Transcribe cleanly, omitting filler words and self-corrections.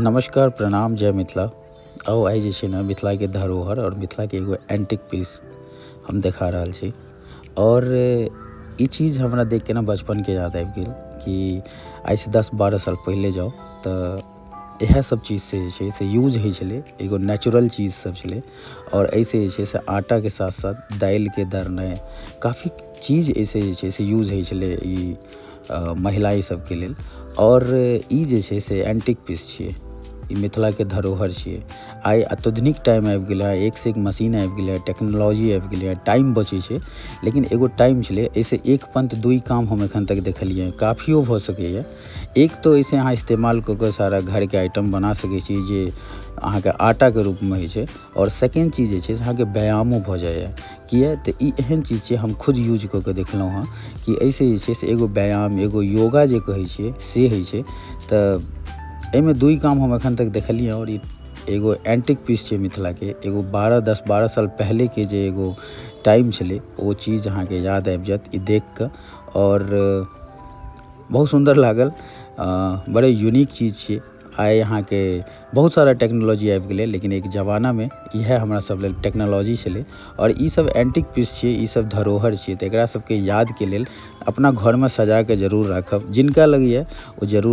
नमस्कार, प्रणाम, जय मिथिला। आउ आइ जे छै ने मिथिलाके धरोहर और मिथिलाके एगो एंटिक पीस हम देखा रहल छी। और ई चीज़ हमरा देख के ना बचपनके याद आबि गेल कि आइसँ 10-12 साल पहिले जाउ तऽ इएह सब चीजसँ जे छै से यूज होइ छलै, एगो नेचुरल चीज सब छलै। और ऐसे जे छै से आटाके साथ साथ दालिके दरनाइ काफ़ी चीज ऐसे जे छै से यूज होइ छलै ई महिला सबके लेल। और ई जे छै से एंटिक पीस छियै, ई मिथिलाके धरोहर छियै। आइ अत्याधुनिक टाइम आबि गेलै है, एक से एक मशीन आबि गेलै है, टेक्नोलॉजी आबि गेलै है, टाइम बचै छै। लेकिन एगो टाइम छलै ऐसे एक पंथ दुई काम हम एखन तक देखलियै हैं, काफियो भऽ सकैए। एक तो ऐसे अहाँ इस्तेमाल कऽ कऽ सारा घरके आइटम बना सकै छी जे अहाँके आटाके रूपमे होइ छै। और सेकेंड चीज जे छै से अहाँके व्यायामो भऽ जाइए। किए तऽ ई एहन चीज छै हम खुद यूज कऽ के देखलहुँ हँ कि ऐसे जे छै से एगो व्यायाम, एगो योगा जे कहै छियै से होइ छै। तऽ एहिमे दुई काम हम एखन तक देखलियै। और ई एगो एंटिक पीस छै मिथिलाके, एगो 10-12 साल पहिलेके जे एगो टाइम छलै ओ चीज़ अहाँके याद आबि जायत ई देख कऽ। और बहुत सुंदर लागल, बड़े यूनिक चीज़ छियै। आइ अहाँके बहुत सारा टेक्नोलॉजी आबि गेलै, लेकिन एक ज़मानामे इएह हमरा सब लेल टेक्नोलॉजी छलै। और ई सब एंटिक पीस छियै, ई सब धरोहर छियै, तऽ एकरा सबके यादके लेल अपना घरमे सजा के जरूर राखब। जिनका लग ये ओ जरूर